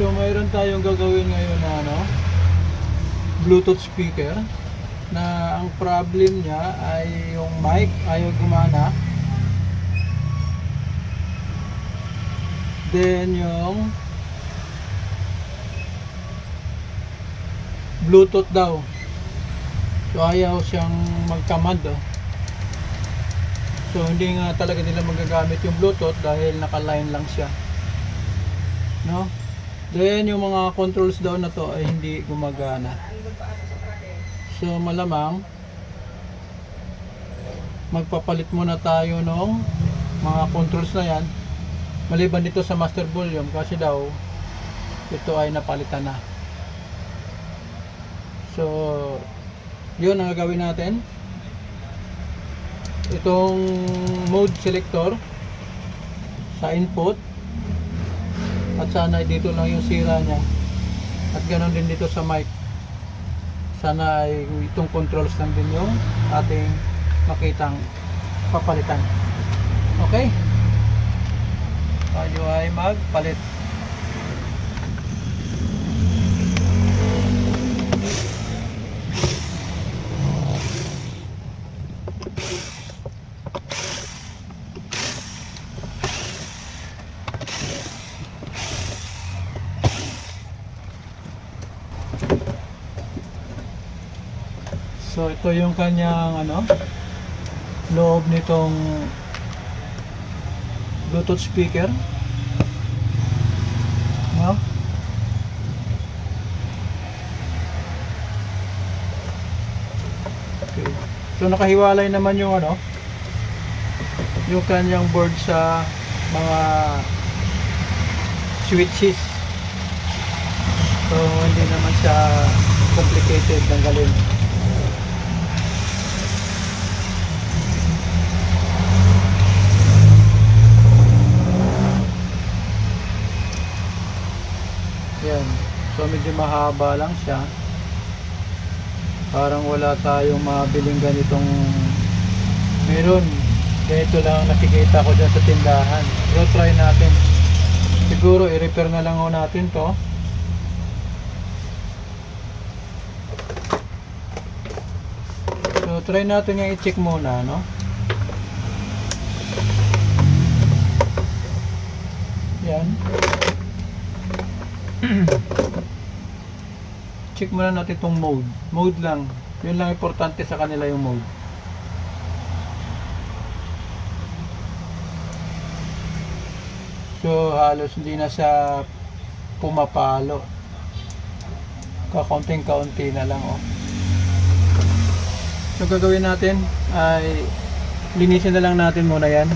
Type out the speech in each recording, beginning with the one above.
So mayroon tayong gagawin ngayon na Bluetooth speaker na ang problem niya ay yung mic ayaw gumana. Then yung Bluetooth daw. So ayaw siyang mag-command. So hindi nga talaga nila magagamit yung Bluetooth dahil naka-line lang siya. No? Then yung mga controls daw na to ay hindi gumagana. So malamang magpapalit muna tayo ng mga controls na yan. Maliban dito sa master volume kasi daw ito ay napalitan na. So yun ang gagawin natin. Itong mode selector sa input, at sana dito lang yung sira niya, at ganoon din dito sa mic, sana ay itong controls lang din yung ating makitang papalitan. Okay, tayo ay magpalit. So ito yung kanyang loob nitong Bluetooth speaker. No? Okay. So nakahiwalay naman yung yung kanyang board sa mga switches. So hindi naman siya complicated tanggalin. Yan. So medyo mahaba lang siya. Parang wala tayong mabiling ganitong meron. Ganito lang nakikita ko dyan sa tindahan. Pero try natin. Siguro i-repair na lang natin to. So try natin yung i-check muna, no? Yan. Check muna natin itong mode. Mode lang. Yun lang importante sa kanila yung mode. So halos hindi na siya pumapalo. Kaunting-kaunti na lang So gagawin natin ay linisin na lang natin muna yan.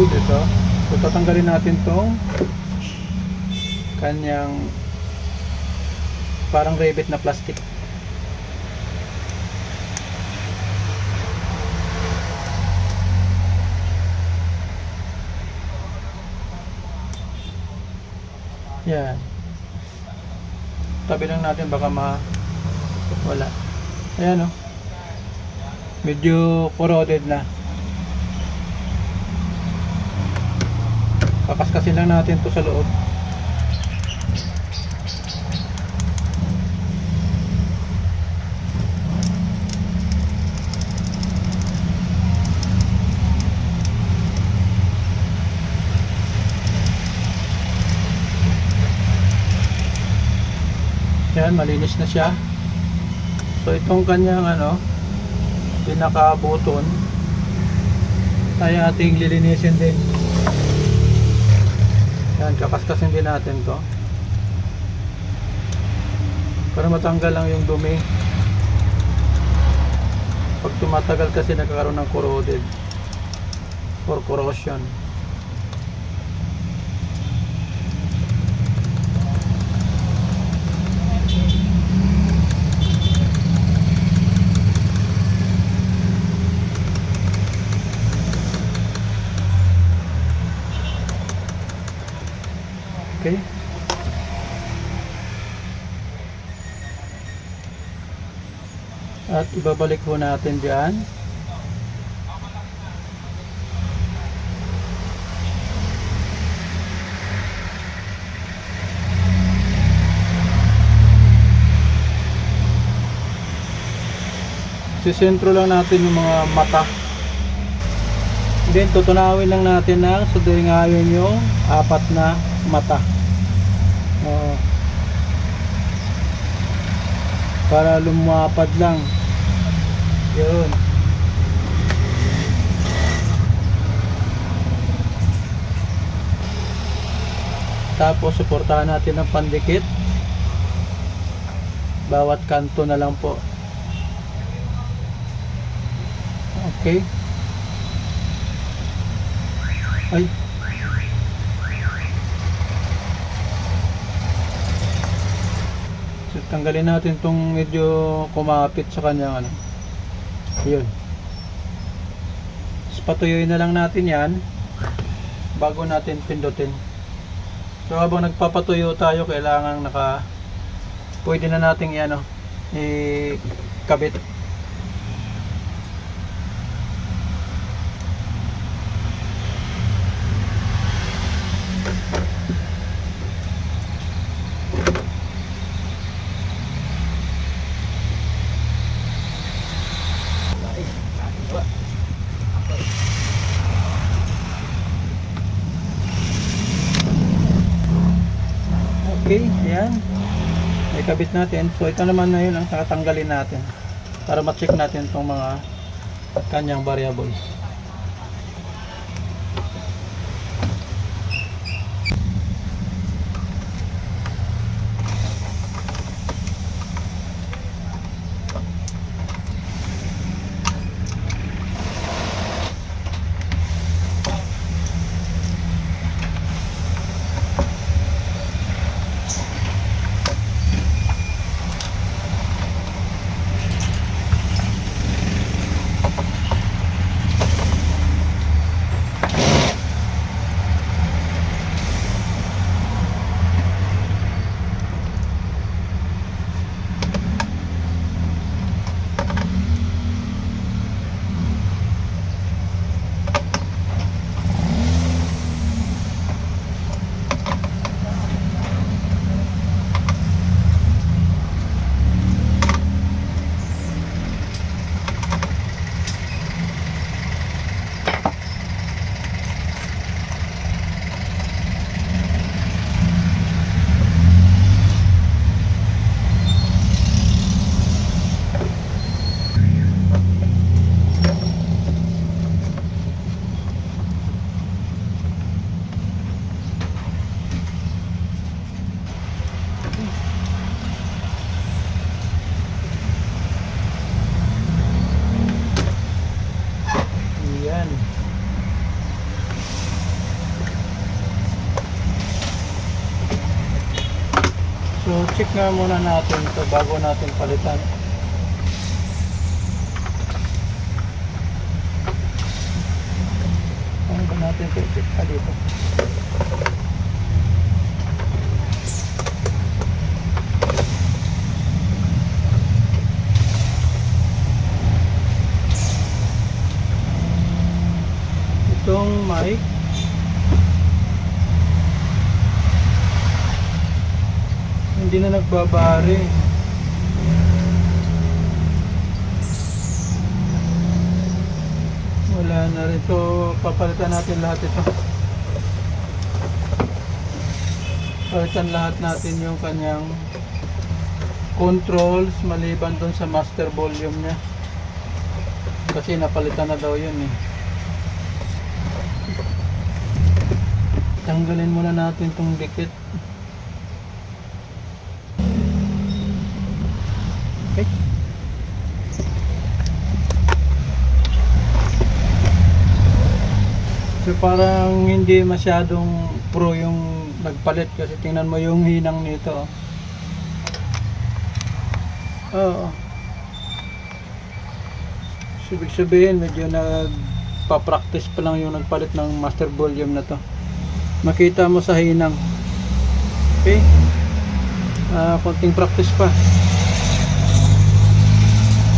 Ito. So tatanggalin natin tong kanyang parang rivet na plastic. Yan. Tabi lang natin baka wala. Ayan medyo corroded na. Kakaskasin lang natin to sa loob. Yan, malinis na siya. So itong kanyang pinaka-button ay ating lilinisin din. Yan, kakaskasin din natin to para matanggal lang yung dumi. Pag tumatagal kasi nagkakaroon ng corroded or corrosion. Okay. At ibabalik ho natin dyan. Sisentro lang natin yung mga mata. Then tutunawin lang natin na sudiringayon yung 4 na mata. Para lumapad lang. Yun. Tapos suportahan natin ng pandikit. Bawat kanto na lang po. Okay. Ay. So, tanggalin natin tong medyo kumapit sa kanya ano. Yun. So, patuyuin na lang natin yan bago natin pindutin. So habang nagpapatuyo tayo, kailangan pwede na nating ikabit. Okay, ayan. Ikabit natin. So ito naman na yun ang tatanggalin natin para ma-check natin itong mga kanyang variables. So check nga muna natin ito bago natin palitan. Ano ba natin ito? Check pa dito. Itong mic hindi na nagbabari. Wala na rin. So papalitan natin lahat ito. Palitan lahat natin yung kanyang controls maliban dun sa master volume nya kasi napalitan na daw yun eh. Tanggalin muna natin tong dikit. Okay. So parang hindi masyadong pro yung nagpalit kasi tingnan mo yung hinang nito. Oo. Ibig sabihin medyo nagpa-practice pa lang yung nagpalit ng master volume na to. Makita mo sa hinang. Okay. Konting practice pa.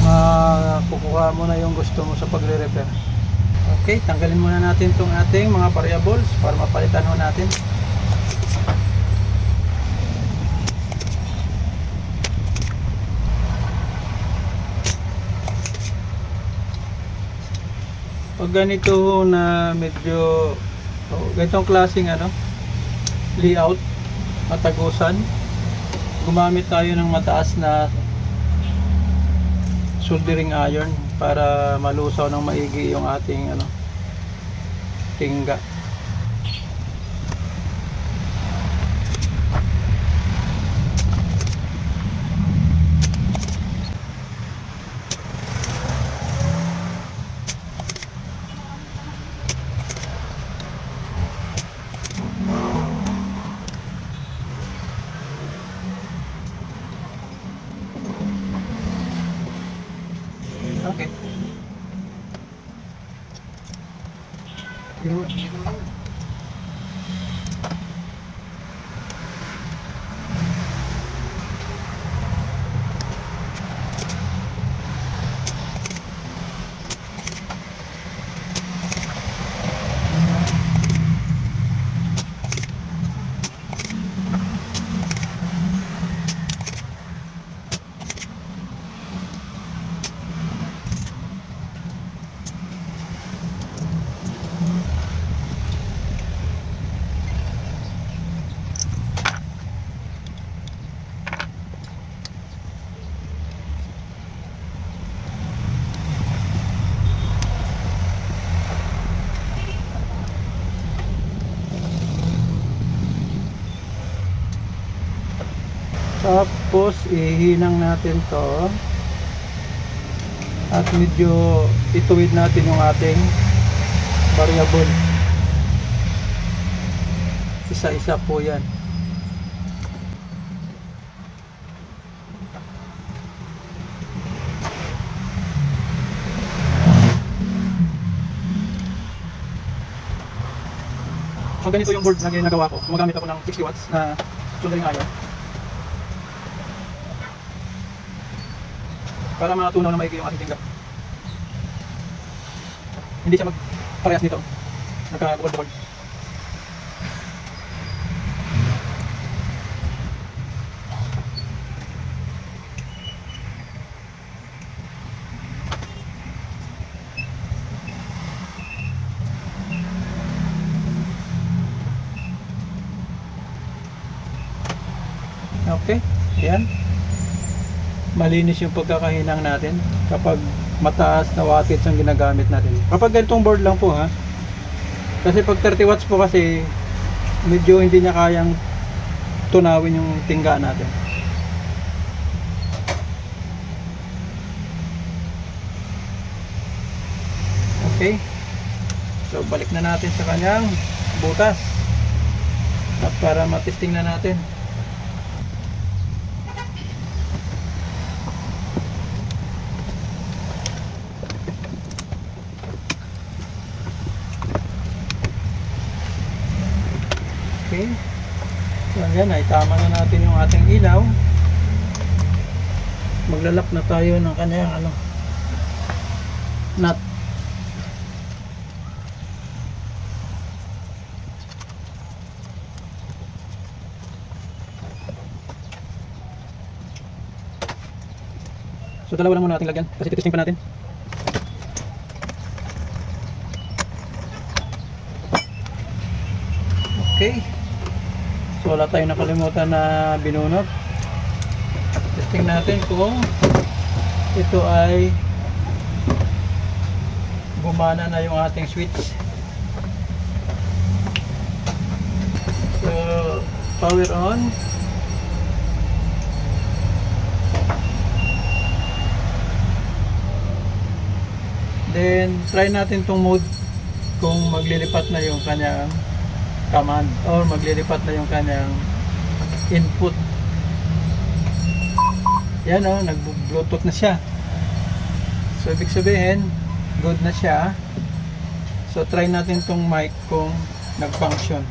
makukuha mo na yung gusto mo sa pagre-repair. Okay, tanggalin muna natin itong ating mga variables para mapalitan mo natin. Pag ganito na medyo ganitong klaseng layout, matagusan, gumamit tayo ng mataas na soldering iron para malusaw ng maigi yung ating tingga. Okay. Tapos ihinang natin to at medyo ituwid natin yung ating variable. Isa-isa po yan. So ganito yung board na ginagawa ko. Gumagamit ako ng 60 watts na soldering iron para matunaw na maigi yung ating tingga. Hindi siya magparehas nito. Nagka-bukod-bukod. Okay, yan. Malinis yung pagkakahinang natin kapag mataas na wattage ang ginagamit natin. Kapag ganitong board lang po ha. Kasi pag 30 watts po kasi medyo hindi niya kayang tunawin yung tingga natin. Okay. So balik na natin sa kanyang butas. At para matesting na natin. Okay. So ayan, ay tama na natin yung ating ilaw. Maglalak na tayo ng kanyang nut. So dalawa lang muna natin lagyan kasi titesting pa natin. Okay. So wala tayong nakalimutan na binunot. Testing natin kung ito ay gumana na yung ating switch. So power on. Then try natin tong mode kung maglilipat na yung kanyang command or maglilipat na yung kanyang input. Yan nag-bluetooth na siya. So ibig sabihin good na siya. So try natin tong mic kung nag-function.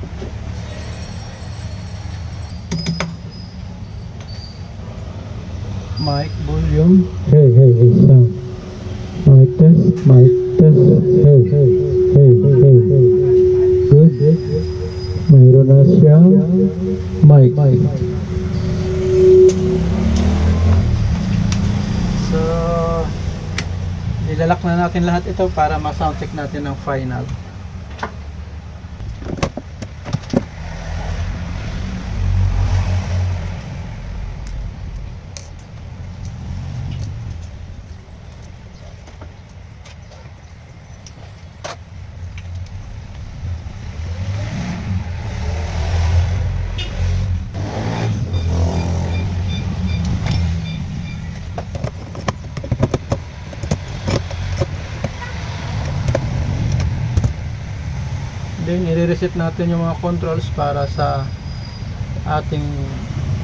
Mic, volume. Hey, hey, hey, sound. Mic test, mic test. Hey, hey, hey, hey, hey. Good. Mayroon na siyang mic. So, ilalak na natin lahat ito para ma-sound check natin ng final. Then, i-reset natin yung mga controls para sa ating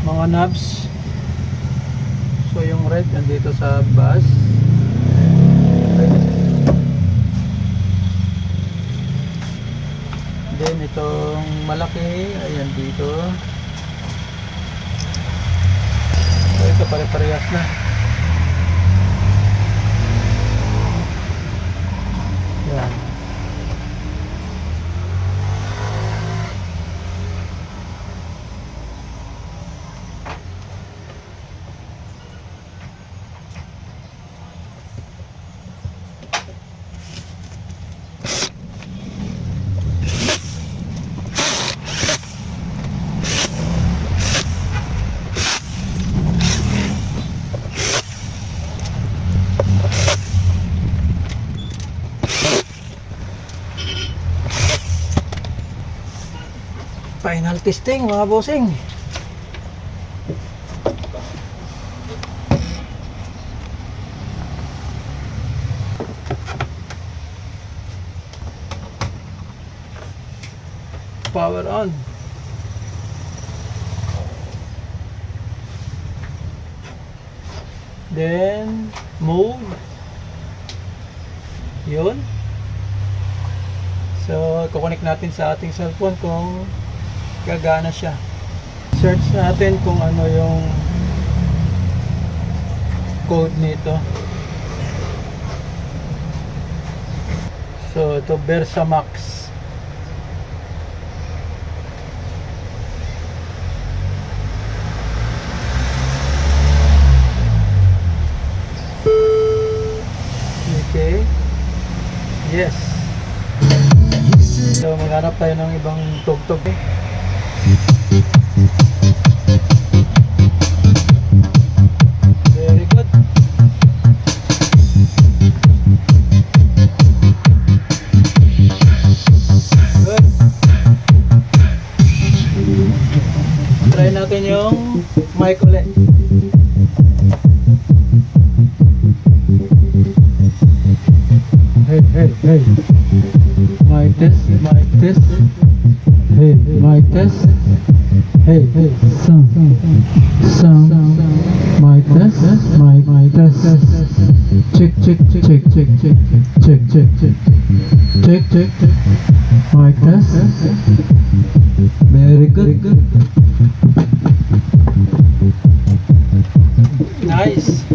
mga knobs. So, yung red nandito sa bass. Then, itong malaki, ayan dito. So, ito pare-parehas na. Yan. Final testing mga bossing. Power on. Then mode. Yun. So, kukonek natin sa ating cellphone kung gagana siya. Search natin kung ano yung code nito. So, ito Versa Max. Okay. Yes. So, maghanap tayo ng ibang tugtog. Very good. Good. Try natin yung mic ulit. Hey, hey, hey. Mic test, mic test. Hey, mic test. Hey, hey, sound, mic test, mic test. Check, check, check, check, check, check, check, check, check, check, check, mic test. Very good. Nice.